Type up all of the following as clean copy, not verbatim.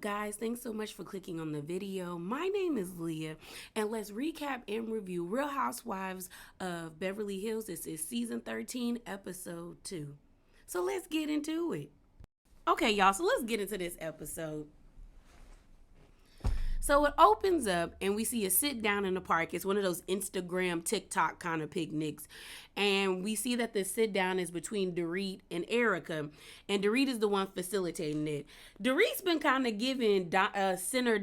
up, guys? Thanks so much for clicking on the video. My name is Leah, and let's recap and review Real Housewives of Beverly Hills. This is season 13, episode 2. So let's get into it. Okay, y'all, so let's get into this episode. So it opens up and we see a sit down in the park. It's one of those Instagram, TikTok kind of picnics. And we see that the sit down is between Dorit and Erika. And Dorit is the one facilitating it. Dorit's been kind of giving centered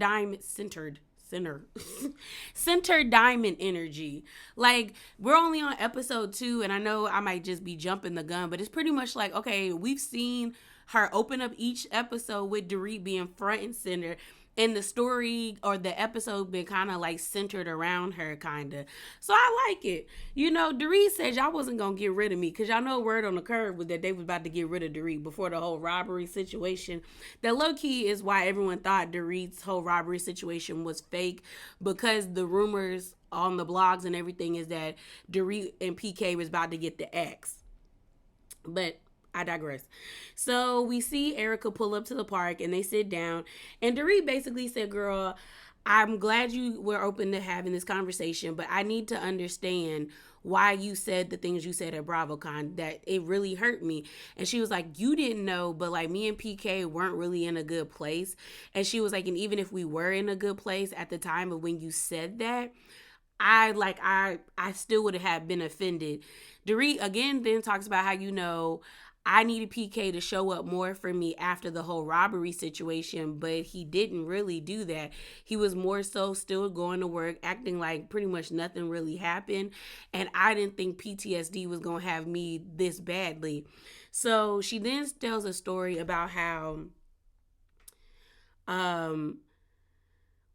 diamond energy. Like, we're only on episode 2, and I know I might just be jumping the gun, but it's pretty much like, okay, we've seen her open up each episode with Dorit being front and center, and the story or the episode been kind of like centered around her, kind of. So I like it. You know, Dorit said y'all wasn't going to get rid of me, because y'all know word on the curve was that they was about to get rid of Dorit before the whole robbery situation. That low key is why everyone thought Dorit's whole robbery situation was fake, because the rumors on the blogs and everything is that Dorit and PK was about to get the X. But I digress. So we see Erika pull up to the park and they sit down, and Dorit basically said, girl, I'm glad you were open to having this conversation, but I need to understand why you said the things you said at BravoCon, that it really hurt me. And she was like, you didn't know, but like me and PK weren't really in a good place. And she was like, and even if we were in a good place at the time of when you said that, I still would have been offended. Dorit again then talks about how, you know, I needed PK to show up more for me after the whole robbery situation, but he didn't really do that. He was more so still going to work, acting like pretty much nothing really happened. And I didn't think PTSD was going to have me this badly. So she then tells a story about how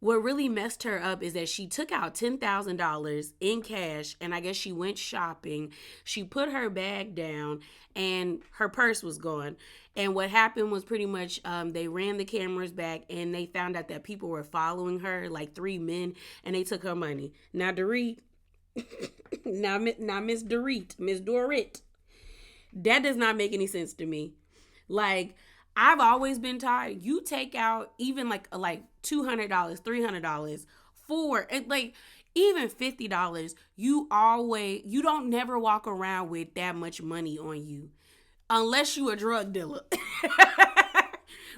what really messed her up is that she took out $10,000 in cash, and I guess she went shopping. She put her bag down and her purse was gone. And what happened was pretty much they ran the cameras back and they found out that people were following her, like 3 men, and they took her money. Now Dorit, now Miss Dorit, that does not make any sense to me. Like, I've always been taught you take out even like $200, $300 for it, like even $50. You don't never walk around with that much money on you unless you a drug dealer.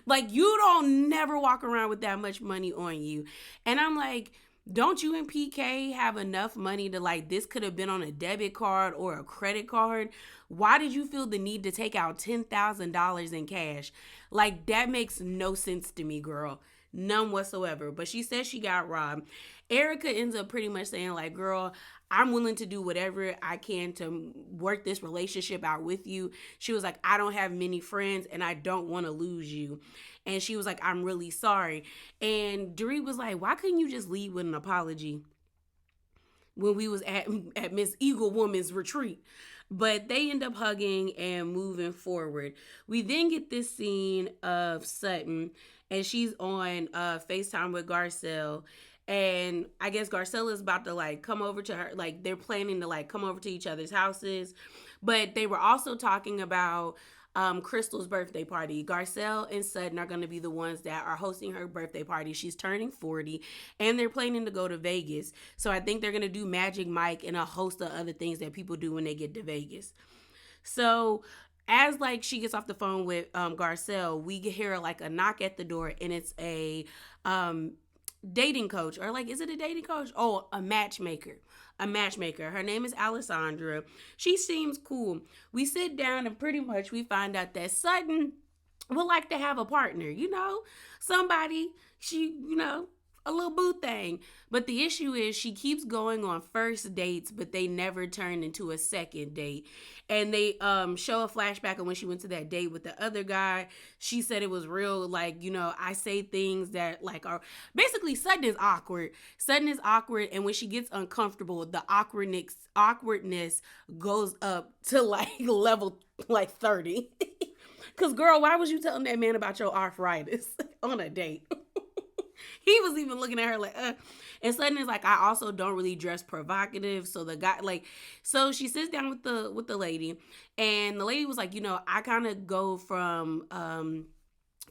Like, you don't never walk around with that much money on you. And I'm like, don't you and PK have enough money to, like, this could have been on a debit card or a credit card? Why did you feel the need to take out $10,000 in cash? Like, that makes no sense to me, girl. None whatsoever. But she says she got robbed. Erika ends up pretty much saying, like, girl, I'm willing to do whatever I can to work this relationship out with you. She was like, I don't have many friends and I don't want to lose you. And she was like, I'm really sorry. And Dorit was like, why couldn't you just leave with an apology when we was at Miss Eagle Woman's retreat? But they end up hugging and moving forward. We then get this scene of Sutton, and she's on FaceTime with Garcelle. And I guess Garcelle is about to like come over to her. Like, they're planning to like come over to each other's houses. But they were also talking about Crystal's birthday party. Garcelle and Sutton are going to be the ones that are hosting her birthday party. She's turning 40, and they're planning to go to Vegas. So I think they're going to do Magic Mike and a host of other things that people do when they get to Vegas. So as like she gets off the phone with Garcelle, we hear like a knock at the door, and it's a dating coach, or like, is it a dating coach? Oh, a matchmaker. Her name is Alessandra. She seems cool. We sit down and pretty much we find out that Sutton would like to have a partner, you know, somebody, a little boo thing. But the issue is she keeps going on first dates, but they never turn into a second date. And they show a flashback of when she went to that date with the other guy. She said it was real, like, you know, I say things that like are basically Sutton is awkward. And when she gets uncomfortable, the awkwardness goes up to like level like 30. Cause girl, why was you telling that man about your arthritis on a date? He was even looking at her like, And Sutton is like, I also don't really dress provocative. So the guy, like, so she sits down with the lady, and the lady was like, you know, I kind of go from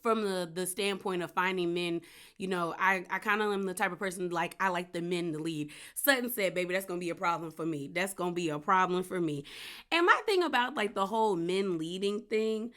from the standpoint of finding men, I kind of am the type of person, like, I like the men to lead. Sutton said, baby, that's gonna be a problem for me. That's gonna be a problem for me. And my thing about like the whole men leading thing,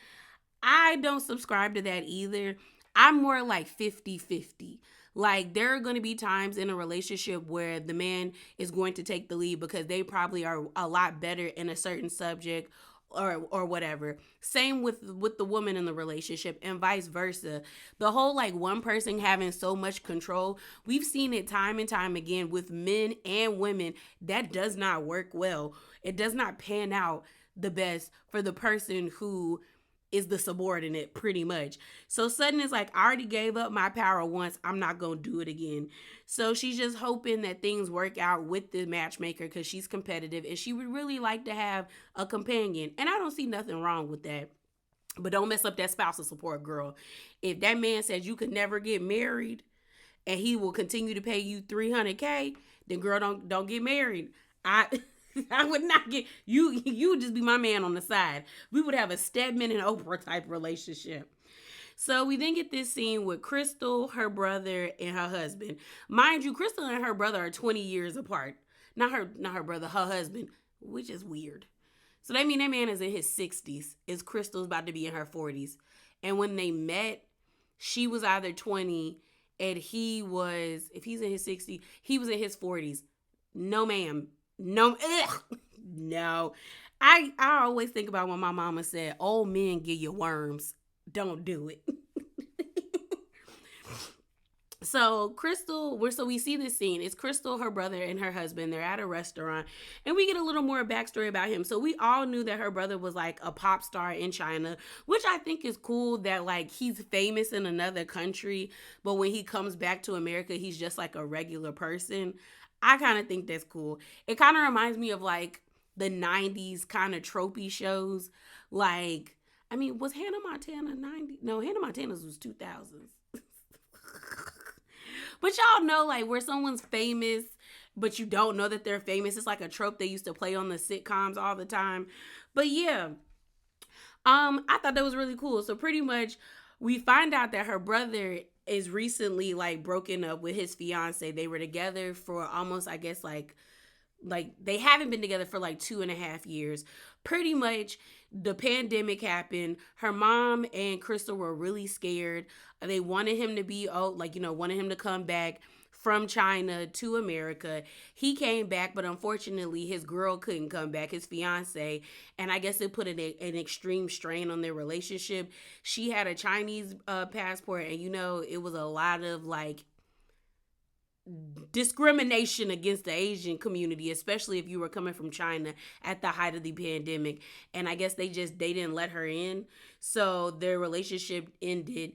I don't subscribe to that either. I'm more like 50-50. Like, there are going to be times in a relationship where the man is going to take the lead because they probably are a lot better in a certain subject or whatever. Same with the woman in the relationship, and vice versa. The whole like one person having so much control, we've seen it time and time again with men and women. That does not work well. It does not pan out the best for the person who is the subordinate, pretty much. So Sutton is like, I already gave up my power once. I'm not going to do it again. So she's just hoping that things work out with the matchmaker because she's competitive and she would really like to have a companion. And I don't see nothing wrong with that. But don't mess up that spousal support, girl. If that man says you could never get married and he will continue to pay you $300K, then girl, don't get married. I I would not get you. You would just be my man on the side. We would have a Stedman and Oprah type relationship. So we then get this scene with Crystal, her brother, and her husband. Mind you, Crystal and her brother are 20 years apart. Not her brother, her husband, which is weird. So that means that man is in his 60s. Is Crystal's about to be in her 40s. And when they met, she was either 20 and he was, if he's in his 60s, he was in his 40s. No, ma'am. No, ugh, no. I always think about when my mama said, old men give you worms. Don't do it. So we see this scene. It's Crystal, her brother, and her husband. They're at a restaurant, and we get a little more backstory about him. So we all knew that her brother was like a pop star in China, which I think is cool that like he's famous in another country, but when he comes back to America, he's just like a regular person. I kind of think that's cool. It kind of reminds me of like the 90s kind of tropey shows. Like, I mean, was Hannah Montana 90? No, Hannah Montana's was 2000s. But y'all know, like, where someone's famous, but you don't know that they're famous. It's like a trope they used to play on the sitcoms all the time. But yeah, I thought that was really cool. So pretty much, we find out that her brother is recently like broken up with his fiance. They were together for almost, I guess, like they haven't been together for like 2.5 years. Pretty much the pandemic happened. Her mom and Crystal were really scared. They wanted him to be wanted him to come back from China to America. He came back, but unfortunately his girl couldn't come back, his fiance, and I guess it put an extreme strain on their relationship. She had a Chinese passport, and it was a lot of like discrimination against the Asian community, especially if you were coming from China at the height of the pandemic. And I guess they didn't let her in. So their relationship ended.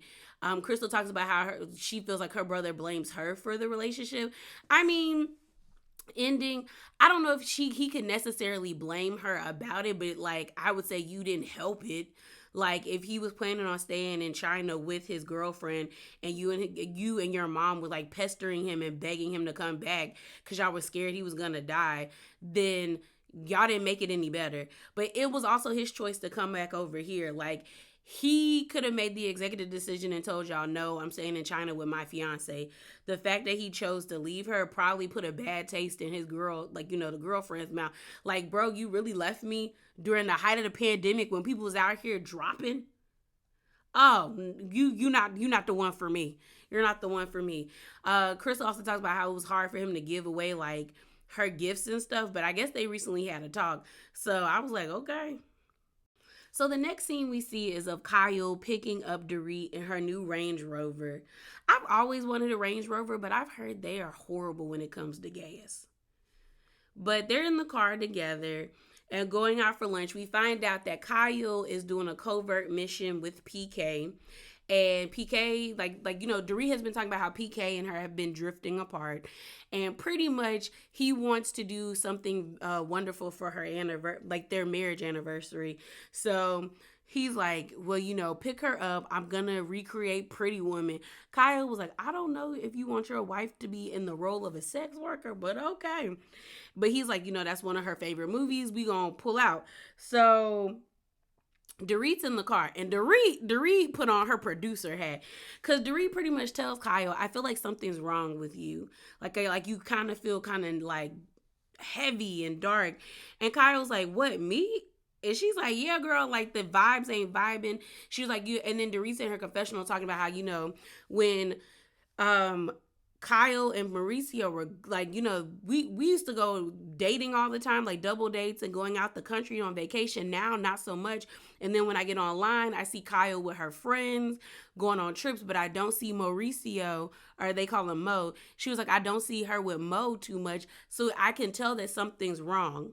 Crystal talks about how she feels like her brother blames her for the relationship. I mean, ending, I don't know if he could necessarily blame her about it, but like I would say you didn't help it. Like if he was planning on staying in China with his girlfriend, and you and your mom were like pestering him and begging him to come back because y'all was scared he was gonna die, then y'all didn't make it any better. But it was also his choice to come back over here. Like he could have made the executive decision and told y'all, no, I'm staying in China with my fiance. The fact that he chose to leave her probably put a bad taste in his the girlfriend's mouth. Like, bro, you really left me during the height of the pandemic when people was out here dropping. Oh, you're not the one for me. You're not the one for me. Chris also talks about how it was hard for him to give away like her gifts and stuff, but I guess they recently had a talk. So I was like, okay. So the next scene we see is of Kyle picking up Dorit in her new Range Rover. I've always wanted a Range Rover, but I've heard they are horrible when it comes to gas. But they're in the car together and going out for lunch. We find out that Kyle is doing a covert mission with PK. And PK, Dorit has been talking about how PK and her have been drifting apart. And pretty much he wants to do something wonderful for her their marriage anniversary. So he's like, well, pick her up. I'm going to recreate Pretty Woman. Kyle was like, I don't know if you want your wife to be in the role of a sex worker, but okay. But he's like, that's one of her favorite movies. We going to pull out. So Dorit's in the car, and Dorit put on her producer hat, cause Dorit pretty much tells Kyle, "I feel like something's wrong with you. Like you kind of feel kind of like heavy and dark." And Kyle's like, "What, me?" And she's like, "Yeah, girl, like the vibes ain't vibing." She was like, "You." And then Dorit's in her confessional talking about how, when um Kyle and Mauricio were like, we used to go dating all the time, like double dates and going out the country on vacation. Now, not so much. And then when I get online, I see Kyle with her friends going on trips, but I don't see Mauricio, or they call him Mo. She was like, I don't see her with Mo too much. So I can tell that something's wrong.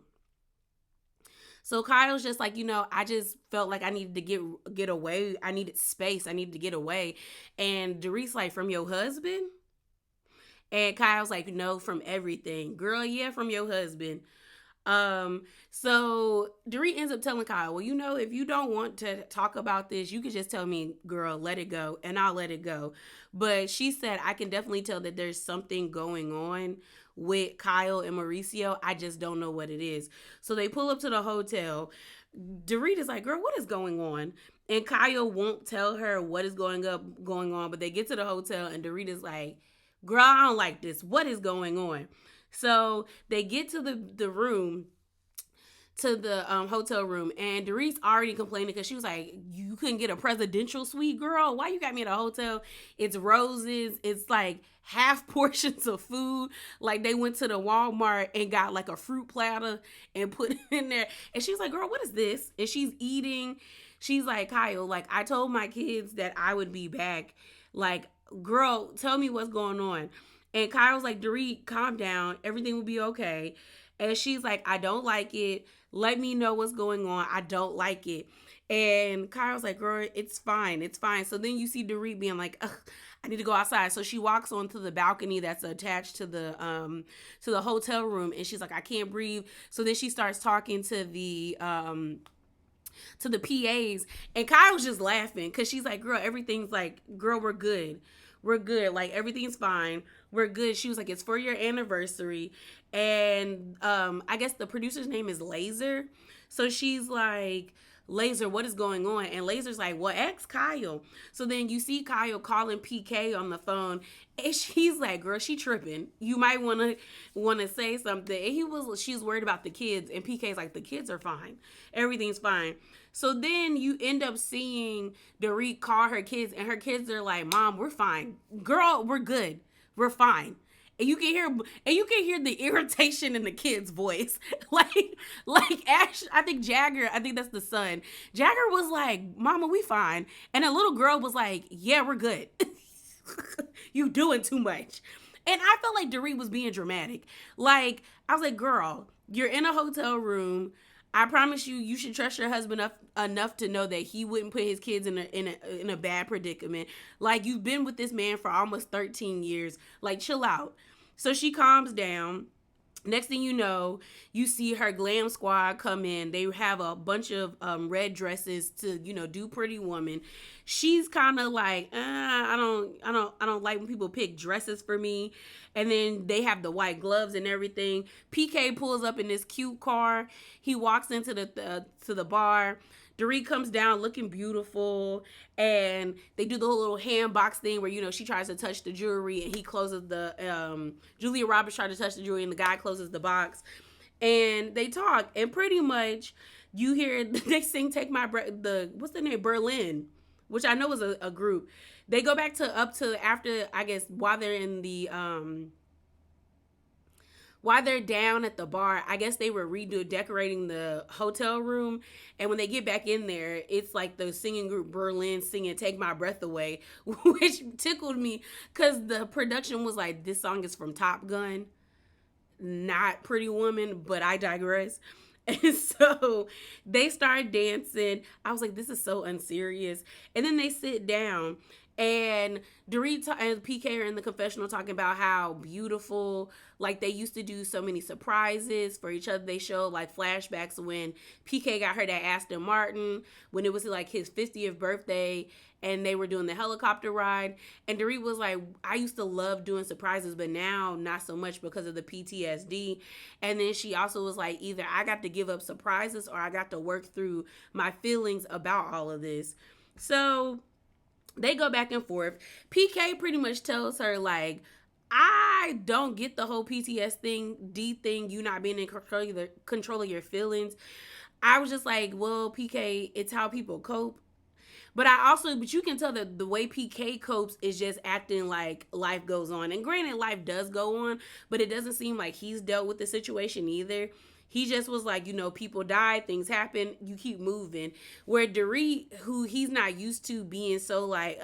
So Kyle's just like, I just felt like I needed to get away. I needed space. I needed to get away. And Dorit's like, from your husband? And Kyle's like, no, from everything. Girl, yeah, from your husband. So Dorit ends up telling Kyle, well, if you don't want to talk about this, you could just tell me, girl, let it go, and I'll let it go. But she said, I can definitely tell that there's something going on with Kyle and Mauricio. I just don't know what it is. So they pull up to the hotel. Dorit is like, girl, what is going on? And Kyle won't tell her what is going on, but they get to the hotel, and Dorit is like, girl, I don't like this. What is going on? So they get to the room, to the hotel room, and Dorit's already complaining because she was like, you couldn't get a presidential suite, girl? Why you got me at a hotel? It's roses. It's like half portions of food. Like they went to the Walmart and got like a fruit platter and put it in there. And she's like, girl, what is this? And she's eating. She's like, Kyle, like I told my kids that I would be back. Like, girl, tell me what's going on. And Kyle's like, Dorit, calm down. Everything will be okay. And she's like, I don't like it. Let me know what's going on. I don't like it. And Kyle's like, girl, it's fine. It's fine. So then you see Dorit being like, ugh, I need to go outside. So she walks onto the balcony that's attached to the hotel room. And she's like, I can't breathe. So then she starts talking to the PAs, and Kyle's just laughing because she's like, girl, everything's like, girl, we're good. We're good. Like, everything's fine. We're good. She was like, it's for your anniversary. And I guess the producer's name is Laser. So she's like, Laser, what is going on? And Laser's like, well, ask Kyle. So then you see Kyle calling PK on the phone, and she's like, girl, she tripping. You might wanna say something. And she's worried about the kids, and PK's like, the kids are fine. Everything's fine. So then you end up seeing Dorit call her kids, and her kids are like, Mom, we're fine. Girl, we're good. We're fine. And you can hear the irritation in the kid's voice. like Ash, I think Jagger, I think that's the son. Jagger was like, Mama, we fine. And a little girl was like, yeah, we're good. You doing too much. And I felt like Dorit was being dramatic. Like, I was like, girl, you're in a hotel room. I promise you should trust your husband enough to know that he wouldn't put his kids in a bad predicament. Like, you've been with this man for almost 13 years. Like, chill out. So she calms down. Next thing you know, you see her glam squad come in. They have a bunch of red dresses to, do Pretty Woman. She's kind of like, I don't like when people pick dresses for me. And then they have the white gloves and everything. PK pulls up in this cute car. He walks into the bar. Dorit comes down looking beautiful, and they do the whole little hand box thing where, she tries to touch the jewelry, and he closes Julia Roberts tried to touch the jewelry, and the guy closes the box, and they talk, and pretty much you hear, they sing Take My Breath, what's the name, Berlin, which I know is a group. They go back up to after, I guess, while they're in the, while they're down at the bar, I guess they were decorating the hotel room. And when they get back in there, it's like the singing group Berlin singing Take My Breath Away, which tickled me because the production was like, this song is from Top Gun, not Pretty Woman, but I digress. And so they start dancing. I was like, this is so unserious. And then they sit down. And Dorit and PK are in the confessional talking about how beautiful, like they used to do so many surprises for each other. They show like flashbacks when PK got her that Aston Martin when it was like his 50th birthday and they were doing the helicopter ride. And Dorit was like, I used to love doing surprises, but now not so much because of the PTSD. And then she also was like, either I got to give up surprises or I got to work through my feelings about all of this. So they go back and forth. PK pretty much tells her, like, I don't get the whole PTSD thing, you not being in control of your feelings. I was just like, well, PK, it's how people cope. But you can tell that the way PK copes is just acting like life goes on. And granted, life does go on, but it doesn't seem like he's dealt with the situation either. He just was like, people die, things happen, you keep moving. Where Dorit, who he's not used to being so like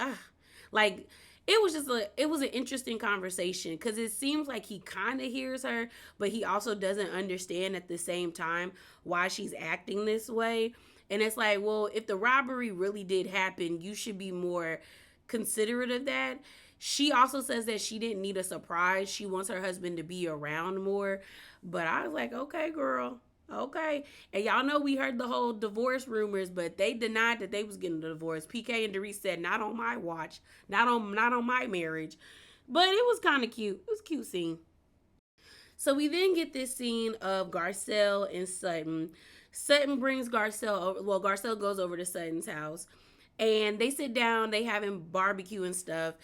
it was an interesting conversation because it seems like he kind of hears her, but he also doesn't understand at the same time why she's acting this way. And it's like, well, if the robbery really did happen, you should be more considerate of that. She also says that she didn't need a surprise. She wants her husband to be around more. But I was like, okay, girl. Okay. And y'all know we heard the whole divorce rumors, but they denied that they was getting a divorce. PK and Dorit said, not on my watch. Not on my marriage. But it was kind of cute. It was a cute scene. So we then get this scene of Garcelle and Sutton. Sutton brings Garcelle over. Well, Garcelle goes over to Sutton's house. And they sit down. They having barbecue and stuff.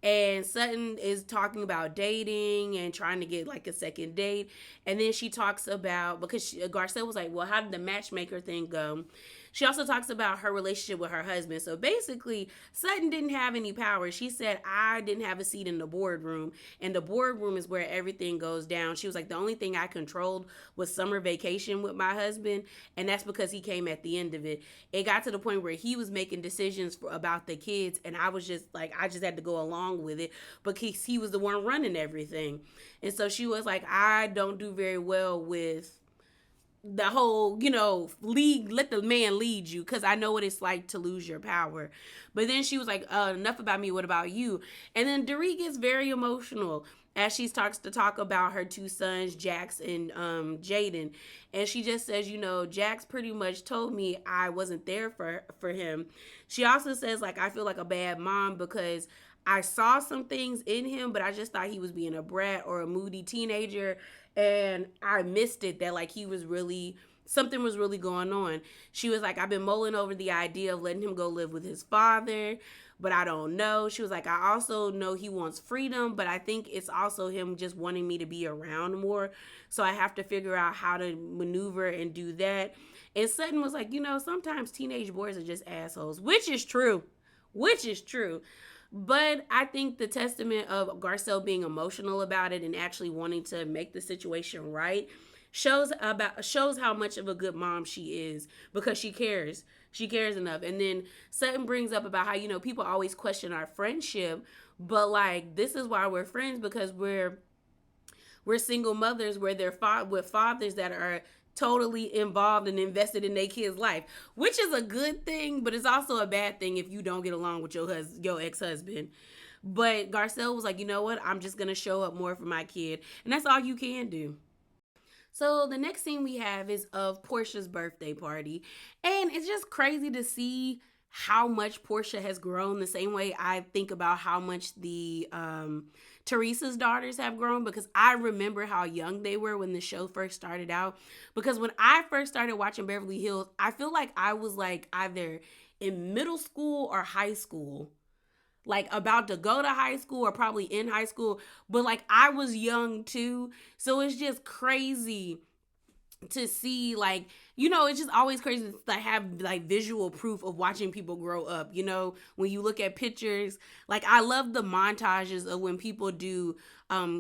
And Sutton is talking about dating and trying to get like a second date. And then she talks about, because Garcelle was like, well, how did the matchmaker thing go? She also talks about her relationship with her husband. So basically, Sutton didn't have any power. She said, I didn't have a seat in the boardroom. And the boardroom is where everything goes down. She was like, the only thing I controlled was summer vacation with my husband. And that's because he came at the end of it. It got to the point where he was making decisions about the kids. And I was just like, I just had to go along with it because he was the one running everything. And so she was like, I don't do very well with the whole, lead, let the man lead you, because I know what it's like to lose your power. But then she was like, enough about me, what about you? And then Dorit gets very emotional as she starts to talk about her two sons, Jax and Jaden. And she just says, Jax pretty much told me I wasn't there for him. She also says, like, I feel like a bad mom because I saw some things in him, but I just thought he was being a brat or a moody teenager. And I missed it that, like, something was really going on. She was like, I've been mulling over the idea of letting him go live with his father, but I don't know. She was like, I also know he wants freedom, but I think it's also him just wanting me to be around more. So I have to figure out how to maneuver and do that. And Sutton was like, sometimes teenage boys are just assholes, which is true. But I think the testament of Garcelle being emotional about it and actually wanting to make the situation right shows how much of a good mom she is, because she cares. She cares enough. And then Sutton brings up about how, people always question our friendship, but like, this is why we're friends, because we're single mothers where they're with fathers that are totally involved and invested in their kid's life, which is a good thing, but it's also a bad thing if you don't get along with your ex-husband. But Garcelle was like, you know what? I'm just going to show up more for my kid. And that's all you can do. So the next scene we have is of Portia's birthday party. And it's just crazy to see how much Portia has grown, the same way I think about how much the Teresa's daughters have grown, because I remember how young they were when the show first started out. Because when I first started watching Beverly Hills, I feel like I was like either in middle school or high school, like about to go to high school or probably in high school, but like I was young too. So it's just crazy to see, like, it's just always crazy to have like visual proof of watching people grow up. When you look at pictures, like I love the montages of when people do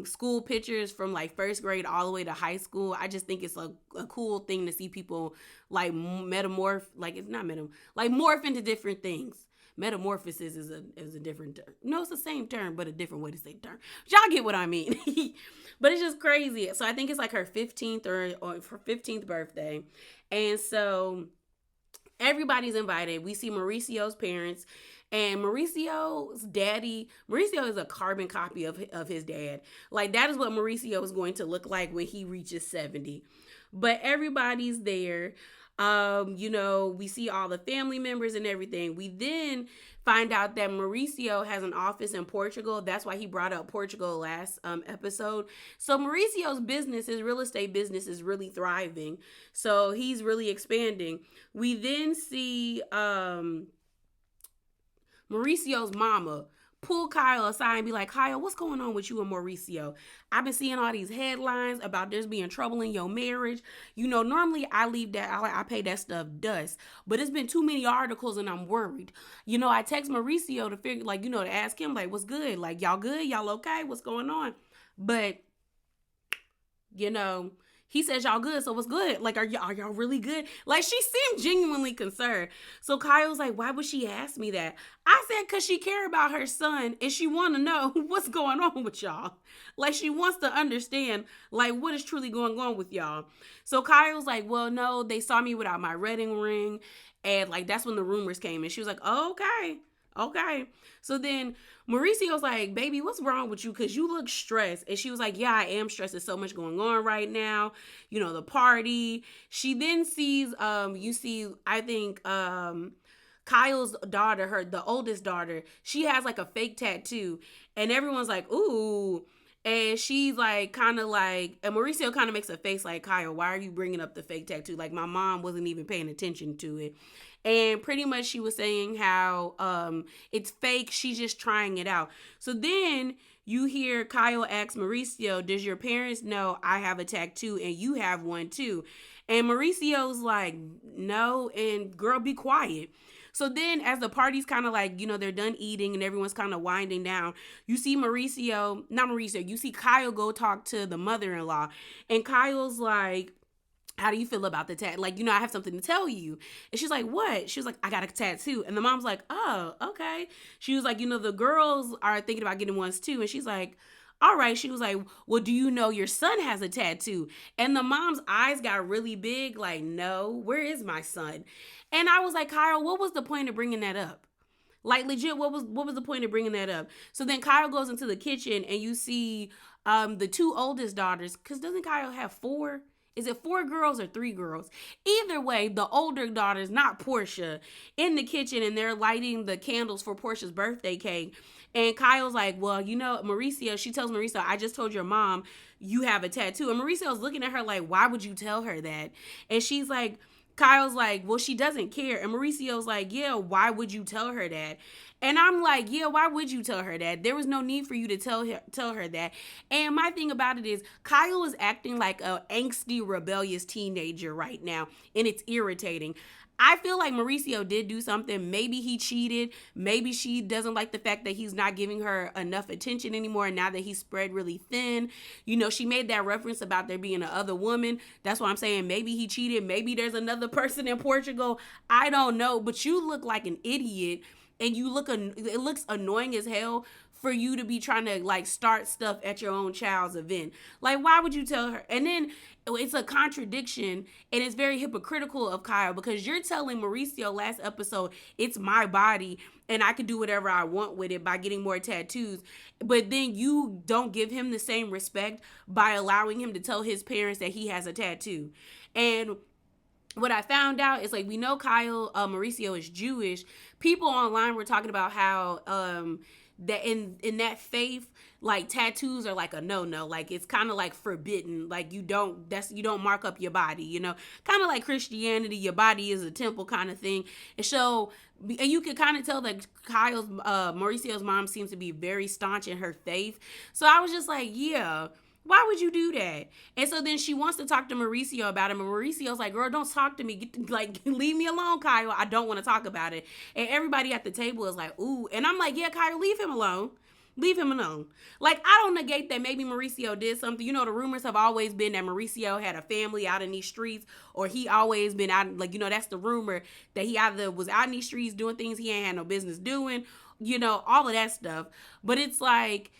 school pictures from like first grade all the way to high school. I just think it's a cool thing to see people like morph into different things. Metamorphosis is a different term. No, it's the same term, but a different way to say term. But y'all get what I mean. But it's just crazy. So I think it's like her 15th or her 15th birthday. And so everybody's invited. We see Mauricio's parents. And Mauricio is a carbon copy of his dad. Like, that is what Mauricio is going to look like when he reaches 70. But everybody's there. We see all the family members and everything. We then find out that Mauricio has an office in Portugal. That's why he brought up Portugal last episode. So Mauricio's business, his real estate business, is really thriving. So he's really expanding. We then see Mauricio's mama pull Kyle aside and be like, Kyle, what's going on with you and Mauricio? I've been seeing all these headlines about there's being trouble in your marriage. Normally I leave that, I pay that stuff dust, but it's been too many articles and I'm worried. I text Mauricio to figure, to ask him, like, what's good? Like, y'all good? Y'all okay? What's going on? But, he says y'all good, so what's good? Like, are y'all really good? Like, she seemed genuinely concerned. So Kyle's like, why would she ask me that? I said, because she care about her son and she want to know what's going on with y'all. Like, she wants to understand, like, what is truly going on with y'all. So Kyle's like, well, no, they saw me without my wedding ring. And, like, that's when the rumors came. And she was like, oh, okay. So then Mauricio's like, baby, what's wrong with you? Because you look stressed. And she was like, yeah, I am stressed. There's so much going on right now. The party. She then sees, I think, Kyle's daughter, the oldest daughter, she has like a fake tattoo. And everyone's like, ooh. And she's like, kind of like, and Mauricio kind of makes a face like, Kyle, why are you bringing up the fake tattoo? Like, my mom wasn't even paying attention to it. And pretty much she was saying how it's fake. She's just trying it out. So then you hear Kyle ask Mauricio, does your parents know I have a tattoo and you have one too? And Mauricio's like, no, and girl, be quiet. So then as the party's kind of like, they're done eating and everyone's kind of winding down, you see you see Kyle go talk to the mother-in-law. And Kyle's like, how do you feel about the tattoo? Like, I have something to tell you. And she's like, what? She was like, I got a tattoo. And the mom's like, oh, okay. She was like, the girls are thinking about getting ones too. And she's like, all right. She was like, well, do you know your son has a tattoo? And the mom's eyes got really big. Like, no, where is my son? And I was like, Kyle, what was the point of bringing that up? Like, legit, what was the point of bringing that up? So then Kyle goes into the kitchen and you see the two oldest daughters. Because doesn't Kyle have 4? Is it 4 girls or 3 girls? Either way, the older daughters, not Portia, in the kitchen, and they're lighting the candles for Portia's birthday cake. And Kyle's like, well, Mauricio, she tells Mauricio, I just told your mom you have a tattoo. And Mauricio's looking at her like, why would you tell her that? And she's like, Kyle's like, well, she doesn't care. And Mauricio's like, yeah, why would you tell her that? And I'm like, yeah, why would you tell her that? There was no need for you to tell her that. And my thing about it is Kyle is acting like a angsty, rebellious teenager right now. And it's irritating. I feel like Mauricio did do something. Maybe he cheated. Maybe she doesn't like the fact that he's not giving her enough attention anymore now that he's spread really thin. She made that reference about there being another woman. That's what I'm saying. Maybe he cheated. Maybe there's another person in Portugal. I don't know. But you look like an idiot. And it looks annoying as hell for you to be trying to like start stuff at your own child's event. Like, why would you tell her? And then it's a contradiction and it's very hypocritical of Kyle because you're telling Mauricio last episode, it's my body and I can do whatever I want with it by getting more tattoos. But then you don't give him the same respect by allowing him to tell his parents that he has a tattoo. And what I found out is like, we know Mauricio is Jewish. People online were talking about how that in that faith, like tattoos are like a no. Like it's kind of like forbidden. Like you don't mark up your body, kind of like Christianity. Your body is a temple kind of thing. And so, and you can kind of tell that Mauricio's mom seems to be very staunch in her faith. So I was just like, yeah. Why would you do that? And so then she wants to talk to Mauricio about it. And Mauricio's like, girl, don't talk to me. Leave me alone, Kyle. I don't want to talk about it. And everybody at the table is like, ooh. And I'm like, yeah, Kyle, leave him alone. Leave him alone. Like, I don't negate that maybe Mauricio did something. The rumors have always been that Mauricio had a family out in these streets, or he always been out, that's the rumor, that he either was out in these streets doing things he ain't had no business doing, all of that stuff. But it's like,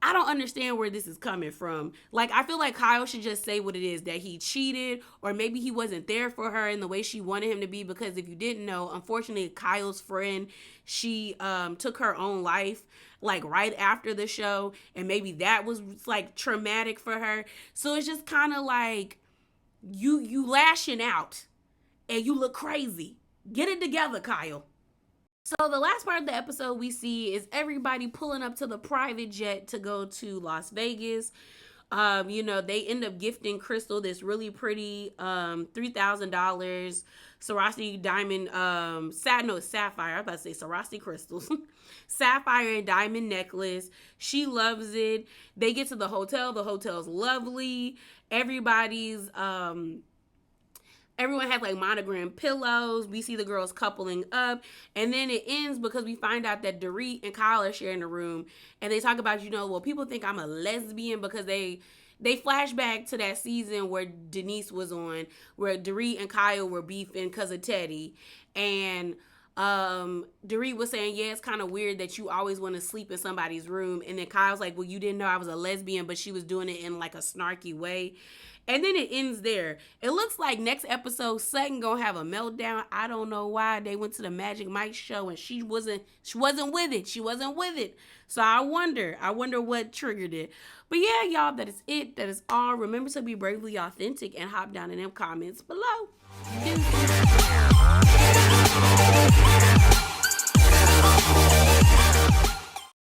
I don't understand where this is coming from. Like, I feel like Kyle should just say what it is, that he cheated, or maybe he wasn't there for her in the way she wanted him to be. Because if you didn't know, unfortunately, Kyle's friend, she took her own life like right after the show, and maybe that was like traumatic for her. So it's just kind of like you lashing out and you look crazy. Get it together, Kyle. So the last part of the episode we see is everybody pulling up to the private jet to go to Las Vegas. They end up gifting Crystal this really pretty $3,000 Swarovski diamond sapphire. I was about to say Swarovski crystals. Sapphire and diamond necklace. She loves it. They get to the hotel. The hotel's lovely. Everyone has like monogram pillows. We see the girls coupling up. And then it ends because we find out that Dorit and Kyle are sharing a room. And they talk about, well, people think I'm a lesbian because they flash back to that season where Denise was on, where Dorit and Kyle were beefing because of Teddy. And Dorit was saying, yeah, it's kind of weird that you always want to sleep in somebody's room. And then Kyle's like, well, you didn't know I was a lesbian, but she was doing it in like a snarky way. And then it ends there. It looks like next episode Sutton gonna have a meltdown. I don't know why. They went to the Magic Mike show and she wasn't with it. She wasn't with it. So I wonder what triggered it. But yeah, y'all, that is it. That is all. Remember to be bravely authentic and hop down in them comments below.